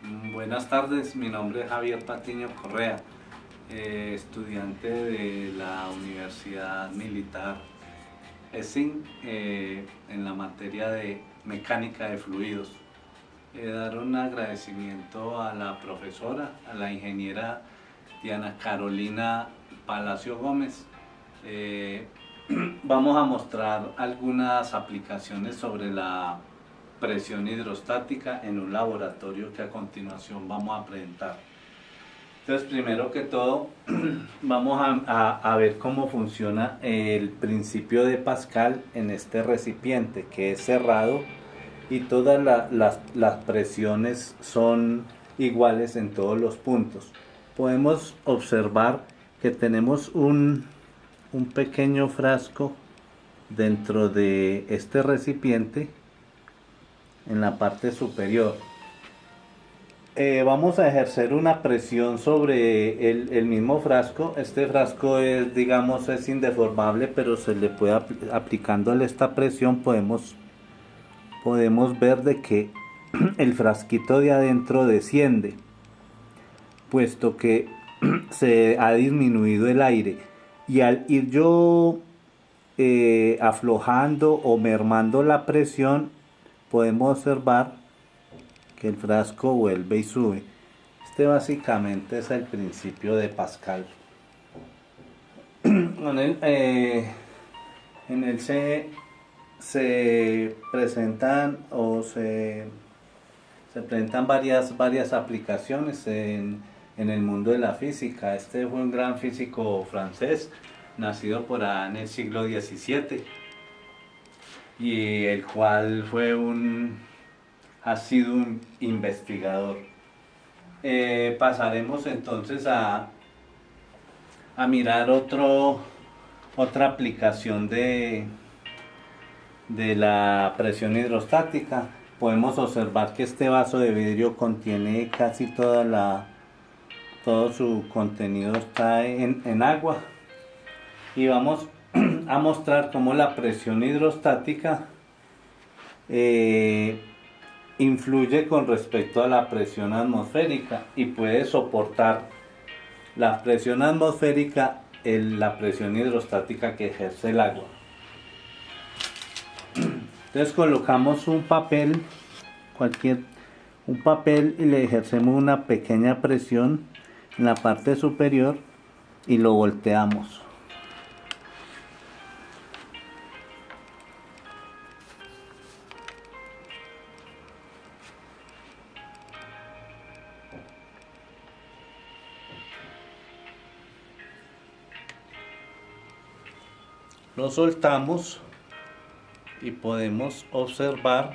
Buenas tardes, mi nombre es Javier Patiño Correa, estudiante de la Universidad Militar ESIN en la materia de mecánica de fluidos. Dar un agradecimiento a la profesora, a la ingeniera Diana Carolina Palacio Gómez. Vamos a mostrar algunas aplicaciones sobre la presión hidrostática en un laboratorio que a continuación vamos a presentar. Entonces, primero que todo, vamos a ver cómo funciona el principio de Pascal en este recipiente que es cerrado y todas las presiones son iguales en todos los puntos. Podemos observar que tenemos un pequeño frasco dentro de este recipiente en la parte superior. Vamos a ejercer una presión sobre el mismo frasco. Este frasco es, digamos, es indeformable, pero se le puede aplicándole esta presión podemos ver de que el frasquito de adentro desciende, puesto que se ha disminuido el aire, y al ir yo aflojando o mermando la presión, podemos observar que el frasco vuelve y sube. Este básicamente es el principio de Pascal. En él se presentan varias aplicaciones en el mundo de la física. Este fue un gran físico francés, nacido por allá en el siglo XVII, y el cual ha sido un investigador. Pasaremos entonces a mirar otra aplicación de la presión hidrostática. Podemos observar que este vaso de vidrio contiene casi todo su contenido está en agua, y vamos a mostrar cómo la presión hidrostática influye con respecto a la presión atmosférica y puede soportar la presión atmosférica la presión hidrostática que ejerce el agua. Entonces colocamos un papel y le ejercemos una pequeña presión en la parte superior y lo volteamos. Lo soltamos y podemos observar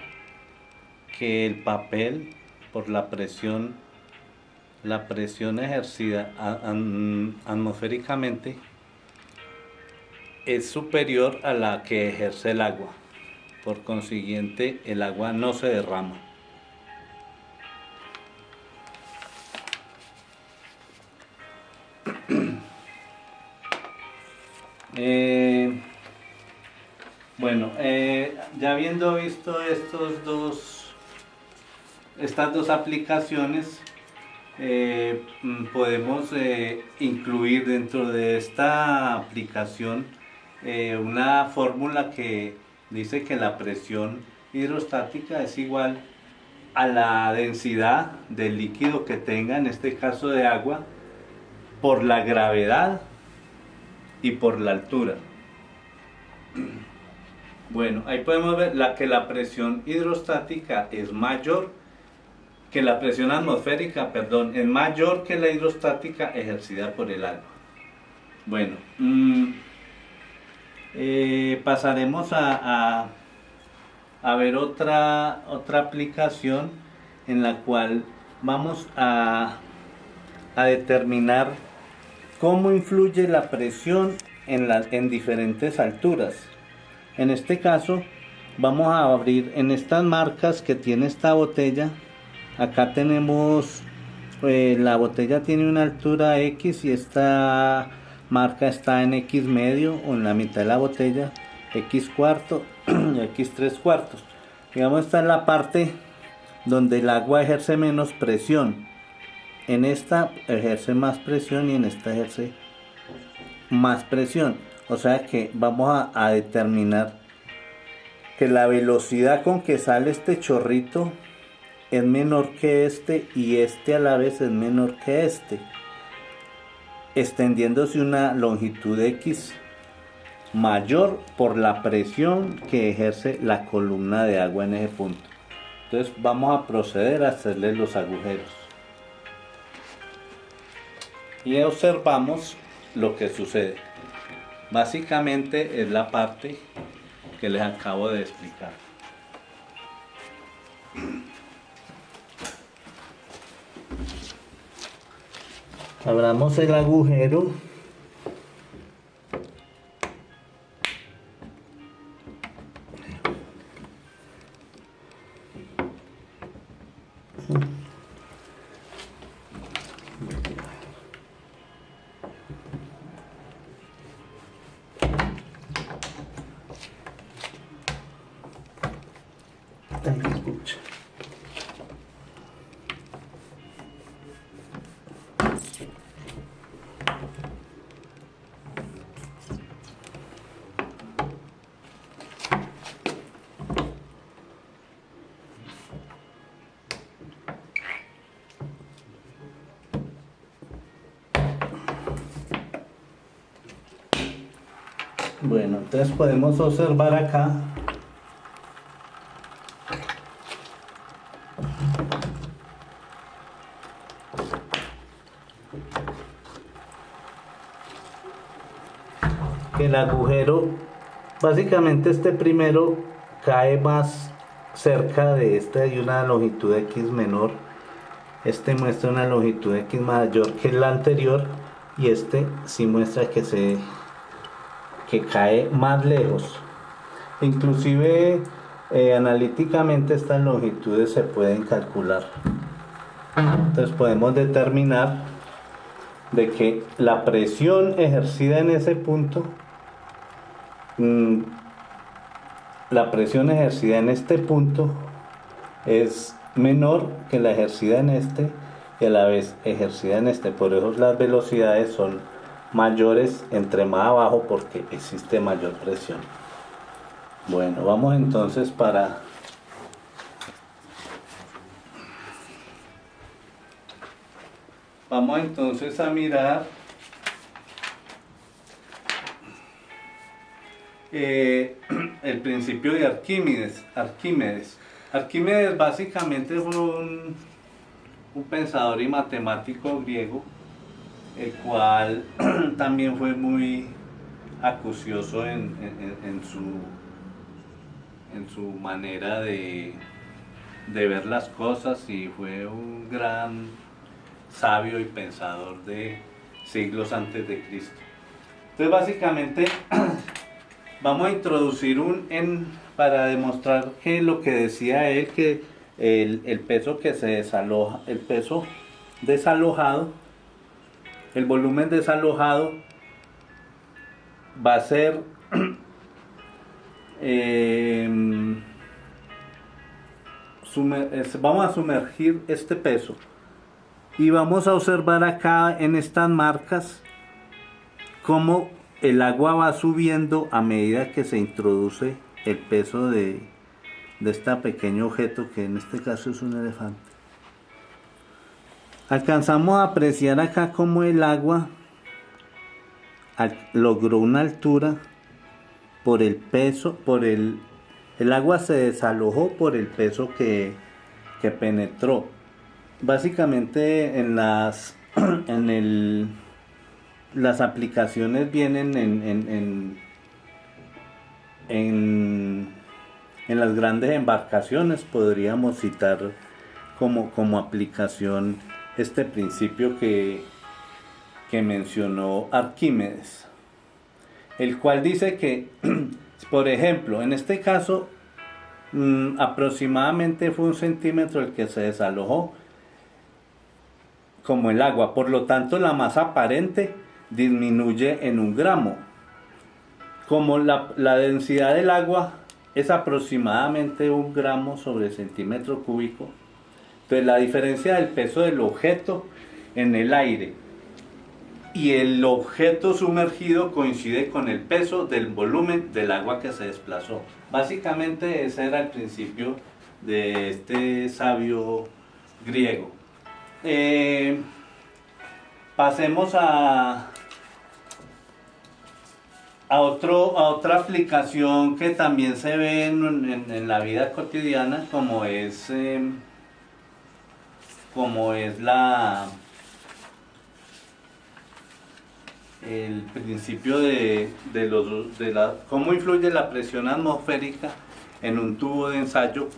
que el papel, por la presión ejercida atmosféricamente, es superior a la que ejerce el agua. Por consiguiente, el agua no se derrama. Bueno, ya habiendo visto estas dos aplicaciones, podemos incluir dentro de esta aplicación una fórmula que dice que la presión hidrostática es igual a la densidad del líquido que tenga, en este caso de agua, por la gravedad y por la altura. Bueno, ahí podemos ver que la presión hidrostática es mayor que la presión atmosférica, es mayor que la hidrostática ejercida por el agua. Bueno, pasaremos a ver otra aplicación en la cual vamos a determinar cómo influye la presión en diferentes alturas. En este caso vamos a abrir en estas marcas que tiene esta botella. Acá tenemos la botella tiene una altura X y esta marca está en X medio, o en la mitad de la botella, X cuarto y X 3/4. Digamos, esta es la parte donde el agua ejerce menos presión. En esta ejerce más presión y en esta ejerce más presión. O sea que vamos a determinar que la velocidad con que sale este chorrito es menor que este y este a la vez es menor que este, extendiéndose una longitud X mayor por la presión que ejerce la columna de agua en ese punto. Entonces vamos a proceder a hacerle los agujeros y observamos lo que sucede. Básicamente es la parte que les acabo de explicar. Abramos el agujero. Bueno, entonces podemos observar acá que el agujero, básicamente este primero cae más cerca de este, hay una longitud X menor, este muestra una longitud X mayor que la anterior y este sí muestra que cae más lejos. Inclusive analíticamente estas longitudes se pueden calcular. Entonces podemos determinar de que la presión ejercida en ese punto, la presión ejercida en este punto es menor que la ejercida en este y a la vez ejercida en este. Por eso las velocidades son mayores entre más abajo porque existe mayor presión. Bueno, vamos entonces a mirar el principio de Arquímedes. Arquímedes básicamente fue un pensador y matemático griego, el cual también fue muy acucioso en su manera de ver las cosas y fue un gran sabio y pensador de siglos antes de Cristo. Entonces básicamente vamos a introducir para demostrar que lo que decía él, que el peso que se desaloja, el peso desalojado, el volumen desalojado va a ser vamos a sumergir este peso y vamos a observar acá en estas marcas cómo el agua va subiendo a medida que se introduce el peso de este pequeño objeto, que en este caso es un elefante. Alcanzamos a apreciar acá cómo el agua logró una altura por el peso, el agua se desalojó por el peso que penetró. Básicamente las aplicaciones vienen en las grandes embarcaciones. Podríamos citar como aplicación este principio que mencionó Arquímedes, el cual dice que por ejemplo en este caso aproximadamente fue 1 centímetro el que se desalojó como el agua, por lo tanto la masa aparente disminuye en 1 gramo. Como la densidad del agua es aproximadamente 1 gramo sobre centímetro cúbico, Entonces la diferencia del peso del objeto en el aire y el objeto sumergido coincide con el peso del volumen del agua que se desplazó. Básicamente ese era el principio de este sabio griego. Pasemos a otra aplicación que también se ve en la vida cotidiana, como es el principio cómo influye la presión atmosférica en un tubo de ensayo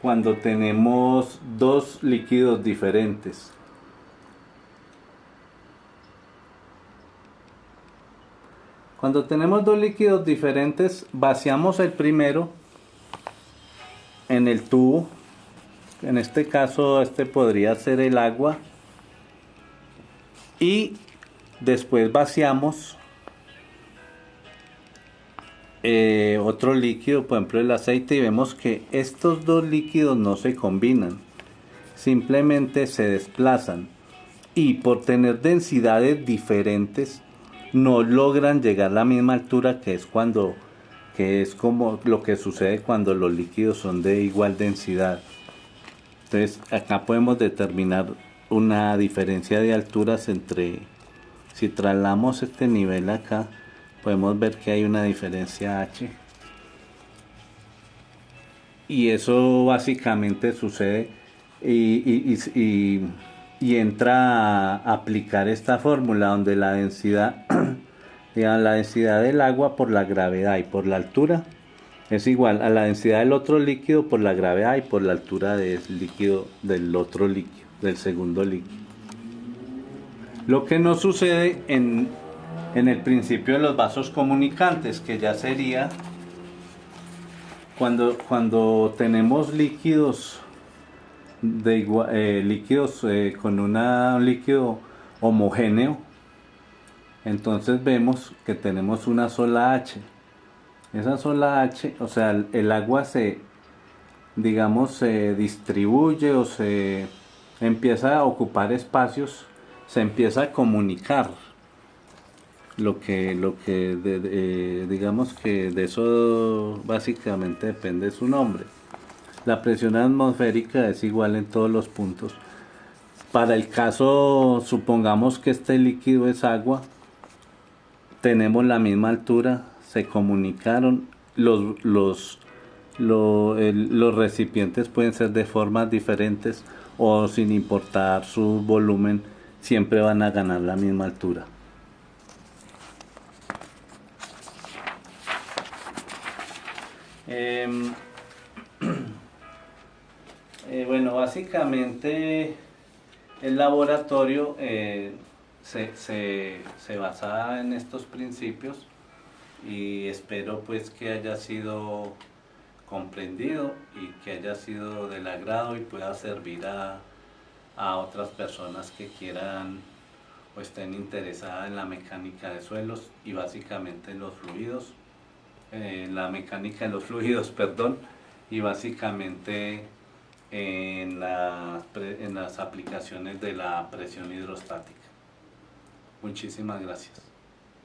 cuando tenemos dos líquidos diferentes. Cuando tenemos dos líquidos diferentes, vaciamos el primero en el tubo. En este caso, este podría ser el agua. Y después vaciamos otro líquido, por ejemplo el aceite, y vemos que estos dos líquidos no se combinan, simplemente se desplazan. Y por tener densidades diferentes, no logran llegar a la misma altura, que es como lo que sucede cuando los líquidos son de igual densidad. Entonces acá podemos determinar una diferencia de alturas si trasladamos este nivel acá, podemos ver que hay una diferencia H. Y eso básicamente sucede y entra a aplicar esta fórmula donde la densidad, digamos, la densidad del agua por la gravedad y por la altura es igual a la densidad del otro líquido por la gravedad y por la altura del líquido del otro líquido, del segundo líquido. Lo que no sucede en el principio de los vasos comunicantes, que ya sería cuando tenemos líquidos con un líquido homogéneo, entonces vemos que tenemos una sola H. Esa sola H, o sea, el agua se distribuye o se empieza a ocupar espacios, se empieza a comunicar. Digamos que de eso básicamente depende su nombre. La presión atmosférica es igual en todos los puntos. Para el caso, supongamos que este líquido es agua, tenemos la misma altura, se comunicaron, los recipientes pueden ser de formas diferentes o sin importar su volumen, siempre van a ganar la misma altura. Bueno, básicamente el laboratorio se basa en estos principios y espero pues que haya sido comprendido y que haya sido del agrado y pueda servir a otras personas que quieran o estén interesadas en la mecánica de suelos y básicamente en los fluidos, la mecánica de los fluidos, perdón, y básicamente en las aplicaciones de la presión hidrostática. Muchísimas gracias.